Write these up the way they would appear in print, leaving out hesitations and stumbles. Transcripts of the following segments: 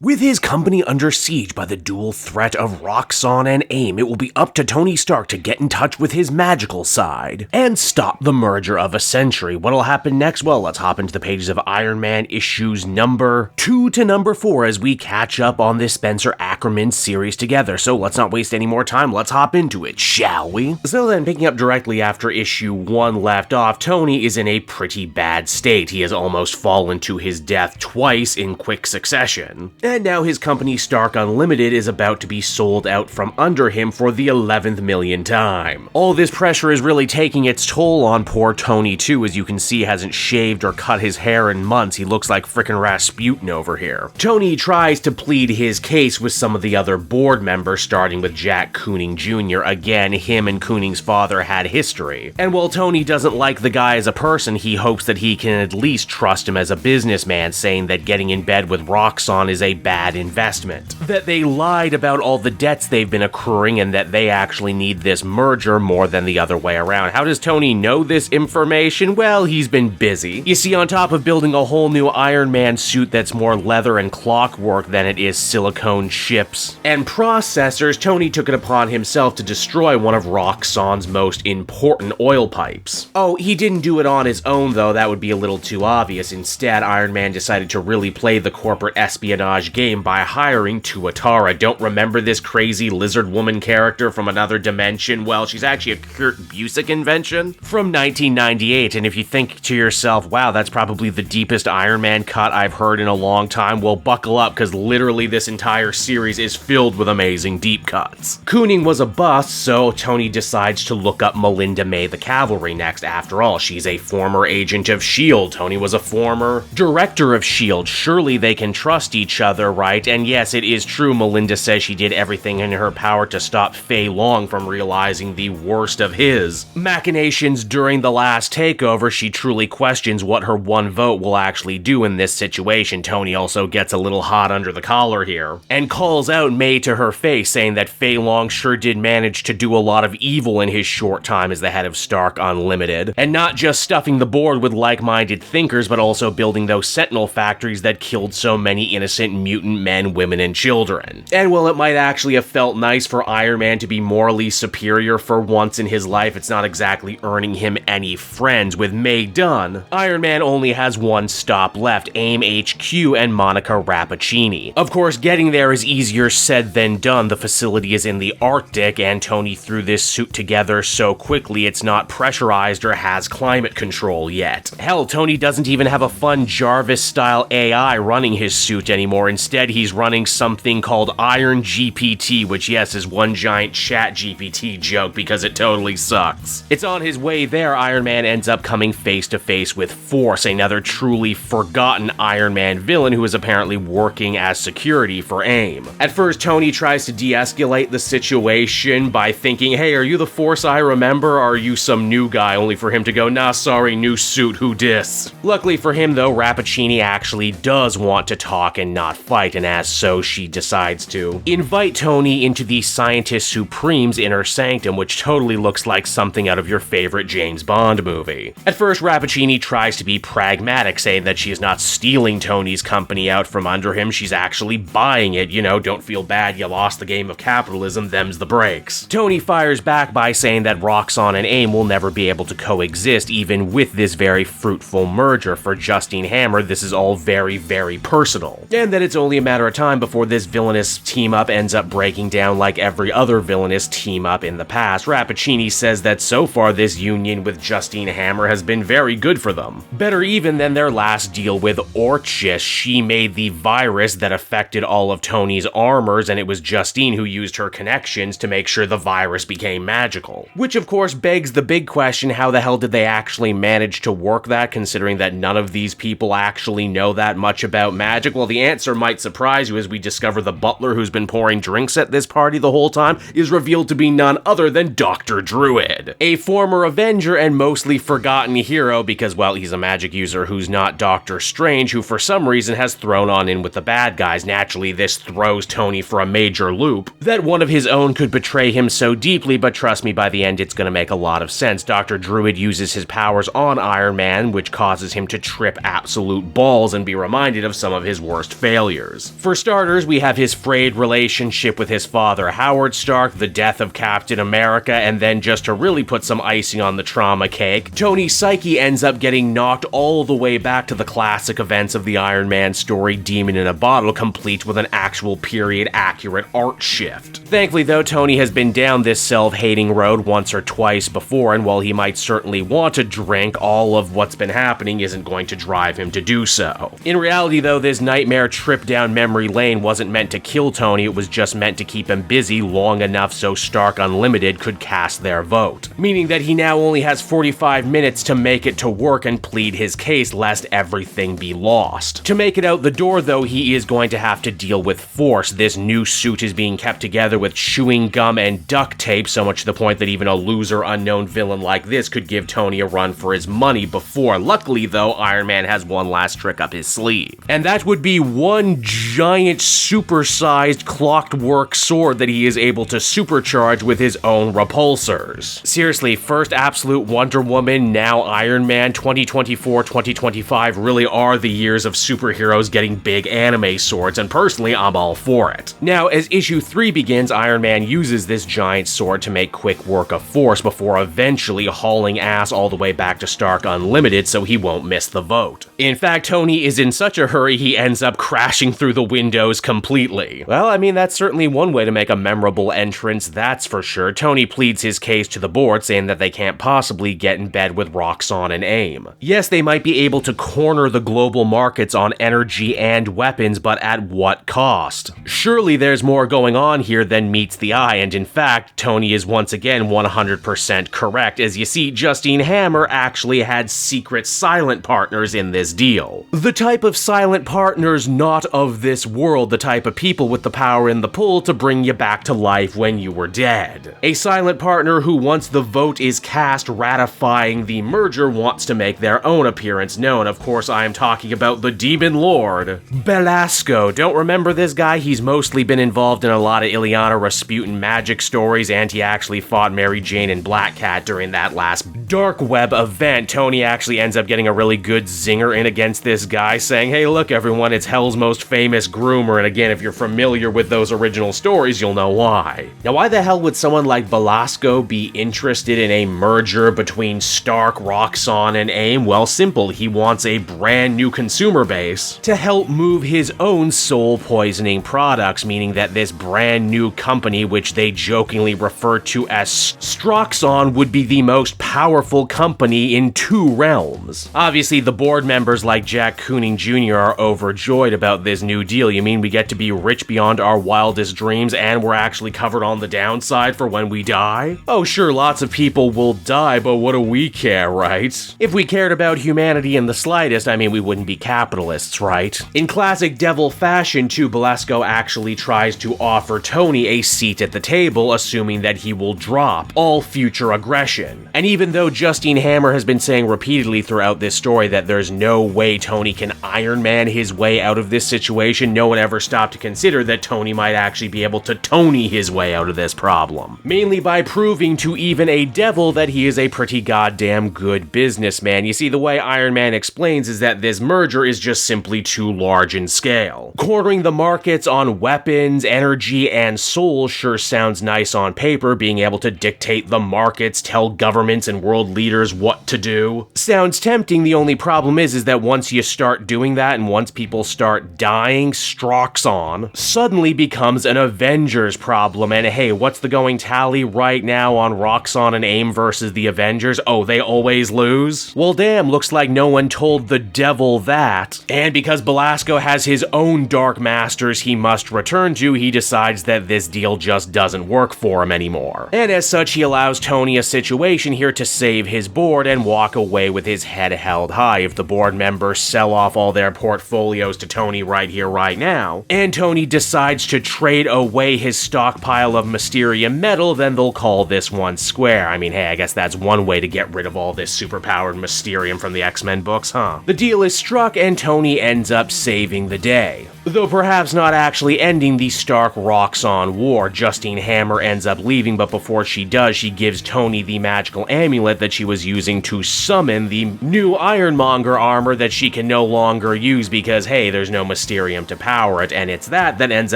With his company under siege by the dual threat of Roxxon and AIM, it will be up to Tony Stark to get in touch with his magical side and stop the merger of a century. What'll happen next? Well, let's hop into the pages of Iron Man issues number 2 to number 4 as we catch up on this Spencer Ackerman series together. So let's not waste any more time, let's hop into it, shall we? So then, picking up directly after issue 1 left off, Tony is in a pretty bad state. He has almost fallen to his death twice in quick succession. And now his company Stark Unlimited is about to be sold out from under him for the 11th million time. All this pressure is really taking its toll on poor Tony too, as you can see hasn't shaved or cut his hair in months. He looks like frickin' Rasputin over here. Tony tries to plead his case with some of the other board members, starting with Jack Kooning Jr. Again, him and Kooning's father had history. And while Tony doesn't like the guy as a person, he hopes that he can at least trust him as a businessman, saying that getting in bed with Roxxon is a bad investment, that they lied about all the debts they've been accruing, and that they actually need this merger more than the other way around. How does Tony know this information? Well, he's been busy. You see, on top of building a whole new Iron Man suit that's more leather and clockwork than it is silicone chips and processors, Tony took it upon himself to destroy one of Roxxon's most important oil pipes. Oh, he didn't do it on his own though, that would be a little too obvious. Instead, Iron Man decided to really play the corporate espionage game by hiring Tuatara. Don't remember this crazy lizard woman character from another dimension? Well, she's actually a Kurt Busiek invention from 1998, and if you think to yourself, wow, that's probably the deepest Iron Man cut I've heard in a long time, well, buckle up, because literally this entire series is filled with amazing deep cuts. Kooning was a bust, so Tony decides to look up Melinda May the Cavalry next. After all, she's a former agent of S.H.I.E.L.D. Tony was a former director of S.H.I.E.L.D. Surely they can trust each other, right? And yes, it is true, Melinda says she did everything in her power to stop Fei Long from realizing the worst of his machinations during the last takeover. She truly questions what her one vote will actually do in this situation. Tony also gets a little hot under the collar here and calls out May to her face, saying that Fei Long sure did manage to do a lot of evil in his short time as the head of Stark Unlimited, and not just stuffing the board with like-minded thinkers, but also building those Sentinel factories that killed so many innocent mutant men, women, and children. And while it might actually have felt nice for Iron Man to be morally superior for once in his life, it's not exactly earning him any friends. With May done, Iron Man only has one stop left, AIM HQ and Monica Rappaccini. Of course, getting there is easier said than done. The facility is in the Arctic, and Tony threw this suit together so quickly it's not pressurized or has climate control yet. Hell, Tony doesn't even have a fun Jarvis-style AI running his suit anymore. Instead, he's running something called Iron GPT, which yes, is one giant chat GPT joke because it totally sucks. It's on his way there, Iron Man ends up coming face to face with Force, another truly forgotten Iron Man villain who is apparently working as security for AIM. At first, Tony tries to de-escalate the situation by thinking, hey, are you the Force I remember, or are you some new guy, only for him to go, nah, sorry, new suit, who dis? Luckily for him though, Rappaccini actually does want to talk and not fight, and as so, she decides to invite Tony into the Scientist Supreme's inner sanctum, which totally looks like something out of your favorite James Bond movie. At first, Rappaccini tries to be pragmatic, saying that she is not stealing Tony's company out from under him, she's actually buying it, you know, don't feel bad, you lost the game of capitalism, them's the breaks. Tony fires back by saying that Roxxon and AIM will never be able to coexist, even with this very fruitful merger. For Justine Hammer, this is all very, very personal, and that it's only a matter of time before this villainous team-up ends up breaking down like every other villainous team-up in the past. Rappaccini says that so far this union with Justine Hammer has been very good for them. Better even than their last deal with Orchis. She made the virus that affected all of Tony's armors, and it was Justine who used her connections to make sure the virus became magical. Which of course begs the big question, how the hell did they actually manage to work that, considering that none of these people actually know that much about magic? Well, the answer might surprise you as we discover the butler who's been pouring drinks at this party the whole time is revealed to be none other than Dr. Druid, a former Avenger and mostly forgotten hero because, well, he's a magic user who's not Doctor Strange, who for some reason has thrown on in with the bad guys. Naturally, this throws Tony for a major loop that one of his own could betray him so deeply, but trust me, by the end it's gonna make a lot of sense. Dr. Druid uses his powers on Iron Man, which causes him to trip absolute balls and be reminded of some of his worst failures. failures. For starters, we have his frayed relationship with his father Howard Stark, the death of Captain America, and then just to really put some icing on the trauma cake, Tony's psyche ends up getting knocked all the way back to the classic events of the Iron Man story Demon in a Bottle, complete with an actual period-accurate art shift. Thankfully though, Tony has been down this self-hating road once or twice before, and while he might certainly want to drink, all of what's been happening isn't going to drive him to do so. In reality though, this nightmare trip down memory lane wasn't meant to kill Tony, it was just meant to keep him busy long enough so Stark Unlimited could cast their vote. Meaning that he now only has 45 minutes to make it to work and plead his case lest everything be lost. To make it out the door though, he is going to have to deal with force. This new suit is being kept together with chewing gum and duct tape, so much to the point that even a loser unknown villain like this could give Tony a run for his money before. Luckily though, Iron Man has one last trick up his sleeve. And that would be one giant supersized clockwork sword that he is able to supercharge with his own repulsors. Seriously, first absolute Wonder Woman, now Iron Man. 2024, 2025 really are the years of superheroes getting big anime swords, and personally, I'm all for it. Now, as issue 3 begins, Iron Man uses this giant sword to make quick work of force before eventually hauling ass all the way back to Stark Unlimited so he won't miss the vote. In fact, Tony is in such a hurry he ends up crashing through the windows completely. Well, I mean, that's certainly one way to make a memorable entrance, that's for sure. Tony pleads his case to the board, saying that they can't possibly get in bed with Roxxon and AIM. Yes, they might be able to corner the global markets on energy and weapons, but at what cost? Surely there's more going on here than meets the eye, and in fact, Tony is once again 100% correct. As you see, Justine Hammer actually had secret silent partners in this deal. The type of silent partners not of this world, the type of people with the power in the pull to bring you back to life when you were dead. A silent partner who, once the vote is cast ratifying the merger, wants to make their own appearance known. Of course, I am talking about the Demon Lord, Belasco. Don't remember this guy? He's mostly been involved in a lot of Ilyana Rasputin magic stories, and he actually fought Mary Jane and Black Cat during that last Dark Web event. Tony actually ends up getting a really good zinger in against this guy, saying, hey look everyone, it's Hell's most famous groomer, and again, if you're familiar with those original stories, you'll know why. Now, why the hell would someone like Belasco be interested in a merger between Stark, Roxxon, and AIM? Well, simple, he wants a brand new consumer base to help move his own soul-poisoning products, meaning that this brand new company, which they jokingly refer to as Stroxon, would be the most powerful company in 2 realms. Obviously, the board members like Jack Kooning Jr. are overjoyed about this new deal. You mean we get to be rich beyond our wildest dreams and we're actually covered on the downside for when we die? Oh sure, lots of people will die, but what do we care, right? If we cared about humanity in the slightest, I mean, we wouldn't be capitalists, right? In classic devil fashion too, Belasco actually tries to offer Tony a seat at the table, assuming that he will drop all future aggression. And even though Justine Hammer has been saying repeatedly throughout this story that there's no way Tony can Iron Man his way out of this situation, no one ever stopped to consider that Tony might actually be able to Tony his way out of this problem. Mainly by proving to even a devil that he is a pretty goddamn good businessman. You see, the way Iron Man explains is that this merger is just simply too large in scale. Cornering the markets on weapons, energy, and soul sure sounds nice on paper. Being able to dictate the markets, tell governments and world leaders what to do, sounds tempting. The only problem is that once you start doing that and once people start dying, Stroxon suddenly becomes an Avengers problem. And hey, what's the going tally right now on Roxxon and AIM versus the Avengers? Oh, they always lose? Well damn, looks like no one told the devil that. And because Belasco has his own dark masters he must return to, he decides that this deal just doesn't work for him anymore. And as such, he allows Tony a situation here to save his board and walk away with his head held high. If the board members sell off all their portfolios to Tony right here, right now, and Tony decides to trade away his stockpile of Mysterium metal, then they'll call this one square. I mean, hey, I guess that's one way to get rid of all this superpowered Mysterium from the X-Men books, huh? The deal is struck and Tony ends up saving the day. Though perhaps not actually ending the Stark-Roxxon war. Justine Hammer ends up leaving, but before she does, she gives Tony the magical amulet that she was using to summon the new Ironmonger armor that she can no longer use because, hey, there's no Mysterium to power it, and it's that ends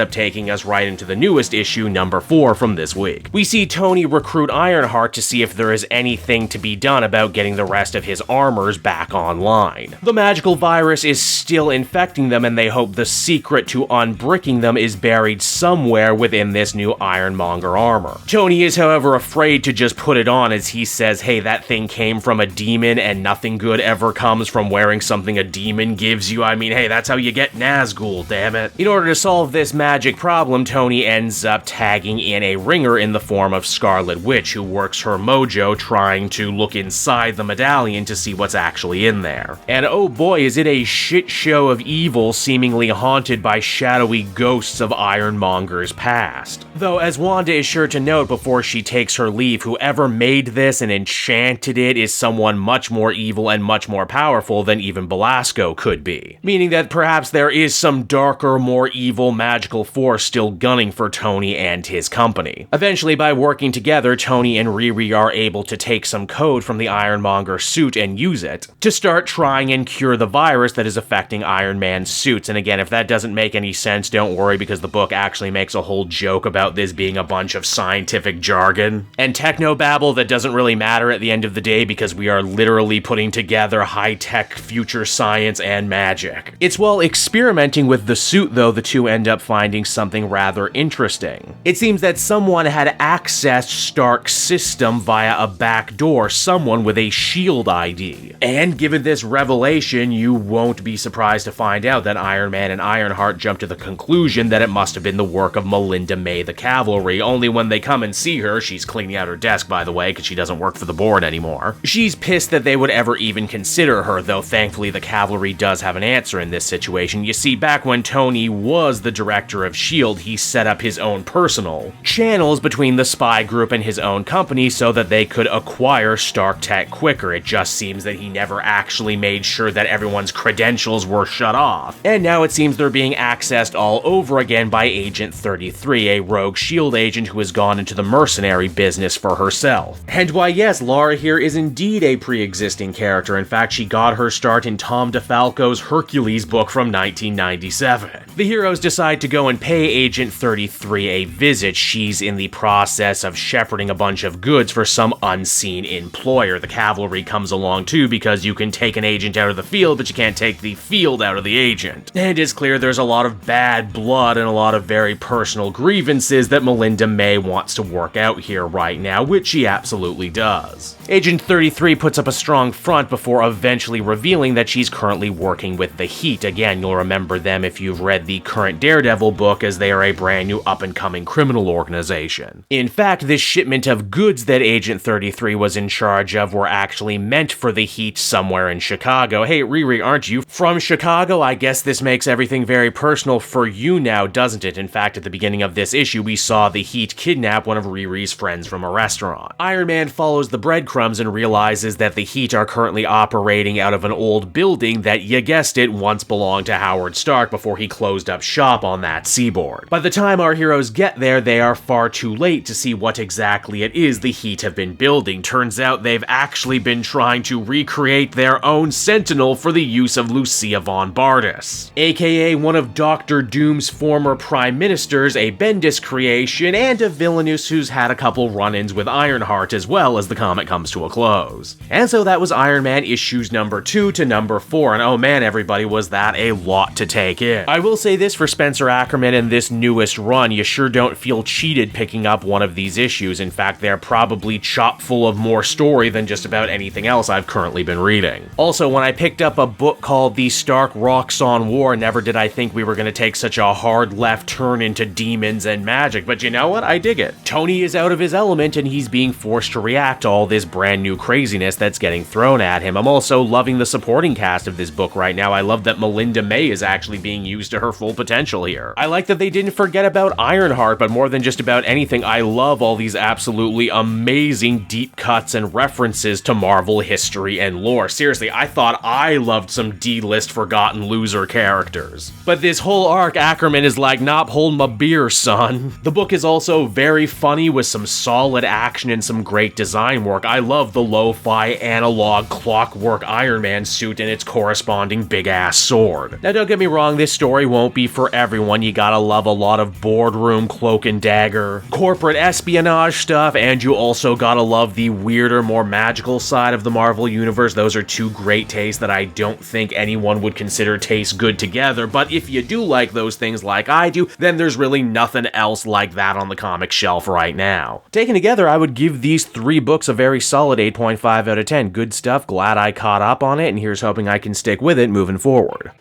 up taking us right into the newest issue, number 4 from this week. We see Tony recruit Ironheart to see if there is anything to be done about getting the rest of his armors back online. The magical virus is still infecting them, and they hope the secret to unbricking them is buried somewhere within this new Ironmonger armor. Tony is, however, afraid to just put it on, as he says, hey, that thing came from a demon and nothing good ever comes from wearing something a demon gives you. I mean, hey, that's how you get Nazgul, damn it. In order to solve this magic problem, Tony ends up tagging in a ringer in the form of Scarlet Witch, who works her mojo trying to look inside the medallion to see what's actually in there. And oh boy, is it a shit show of evil seemingly haunted by shadowy ghosts of Ironmonger's past. Though, as Wanda is sure to note before she takes her leave, whoever made this and enchanted it is someone much more evil and much more powerful than even Belasco could be. Meaning that perhaps there is some darker, more evil magical force still gunning for Tony and his company. Eventually, by working together, Tony and Riri are able to take some code from the Ironmonger suit and use it to start trying and cure the virus that is affecting Iron Man's suits. And again, if that doesn't make any sense, don't worry, because the book actually makes a whole joke about this being a bunch of scientific jargon and technobabble that doesn't really matter at the end of the day because we are literally putting together high-tech future science and magic. It's while experimenting with the suit, though, the two end up finding something rather interesting. It seems that someone had accessed Stark's system via a back door, someone with a SHIELD ID. And given this revelation, you won't be surprised to find out that Iron Man and Ironheart jump to the conclusion that it must have been the work of Melinda May the Cavalry, only when they come and see her, she's cleaning out her desk by the way, because she doesn't work for the board anymore. She's pissed that they would ever even consider her, though thankfully the Cavalry does have an answer in this situation. You see, back when Tony was the director of S.H.I.E.L.D., he set up his own personal channels between the spy group and his own company so that they could acquire Stark tech quicker. It just seems that he never actually made sure that everyone's credentials were shut off. And now it seems they're being accessed all over again by Agent 33, a rogue S.H.I.E.L.D. agent who has gone into the mercenary business for herself. And why yes, Lara here is indeed a pre-existing character. In fact, she got her start in Tom DeFalco's Hercules book from 1997. The heroes decide to go and pay Agent 33 a visit. She's in the process of shepherding a bunch of goods for some unseen employer. The Cavalry comes along too because you can take an agent out of the field, but you can't take the field out of the agent. And it's clear there's a lot of bad blood and a lot of very personal grievances that Melinda May wants to work out here right now, which she absolutely does. Agent 33 puts up a strong front before eventually revealing that she's currently working with the Heat. Again, you'll remember them if you've read the current Daredevil book, as they are a brand new up-and-coming criminal organization. In fact, this shipment of goods that Agent 33 was in charge of were actually meant for the Heat somewhere in Chicago. Hey, Riri, aren't you from Chicago? I guess this makes everything very personal for you now, doesn't it? In fact, at the beginning of this issue, we saw the Heat kidnap one of Riri's friends from a restaurant. Iron Man follows the breadcrumbs and realizes that the Heat are currently operating out of an old building that, you guessed it, once belonged to Howard Stark before he closed up shop on that seaboard. By the time our heroes get there, they are far too late to see what exactly it is the Heat have been building. Turns out they've actually been trying to recreate their own Sentinel for the use of Lucia von Bardis, aka one of Dr. Doom's former prime ministers, a Bendis creation, and a villainous who's had a couple run-ins with Ironheart as well as the comic comes to a close. And so that was Iron Man issues number 2 to number 4, and oh man, everybody, was that a lot to take in. I will say this for Spencer Ackerman and this newest run, you sure don't feel cheated picking up one of these issues. In fact, they're probably chock full of more story than just about anything else I've currently been reading. Also, when I picked up a book called The Stark-Roxxon War, never did I think we were going to take such a hard left turn into demons and magic, but you know what? I dig it. Tony is out of his element and he's being forced to react to all this brand new craziness that's getting thrown at him. I'm also loving the supporting cast of this book right now. I love that Melinda May is actually being used to her full potential here. I like that they didn't forget about Ironheart, but more than just about anything, I love all these absolutely amazing deep cuts and references to Marvel history and lore. Seriously, I thought I loved some D-list forgotten loser characters. But this whole arc, Ackerman is like, "Not hold my beer, son." The book is also very funny with some solid action and some great design work. I love the lo-fi analog clockwork Iron Man suit and its corresponding big-ass sword. Now don't get me wrong, this story won't be for everyone. You gotta love a lot of boardroom cloak and dagger, corporate espionage stuff, and you also gotta love the weirder, more magical side of the Marvel Universe. Those are two great tastes that I don't think anyone would consider taste good together, but if you do like those things like I do, then there's really nothing else like that on the comic shelf right now. Taken together, I would give these 3 books a very solid 8.5 out of 10. Good stuff, glad I caught up on it, and here's hoping I can stick with it moving forward.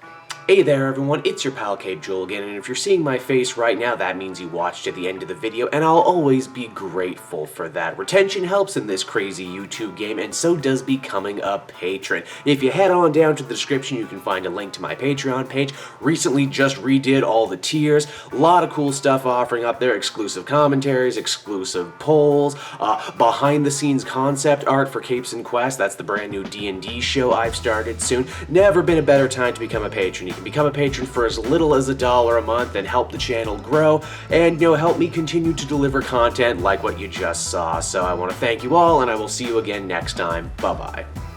Hey there everyone, it's your pal Cape Joel again, and if you're seeing my face right now, that means you watched to the end of the video, and I'll always be grateful for that. Retention helps in this crazy YouTube game, and so does becoming a patron. If you head on down to the description, you can find a link to my Patreon page. Recently just redid all the tiers, a lot of cool stuff offering up there, exclusive commentaries, exclusive polls, behind the scenes concept art for Capes and Quest, that's the brand new D&D show I've started soon. Never been a better time to become a patron. You can become a patron for as little as $1 a month and help the channel grow and, help me continue to deliver content like what you just saw. So I want to thank you all, and I will see you again next time. Bye-bye.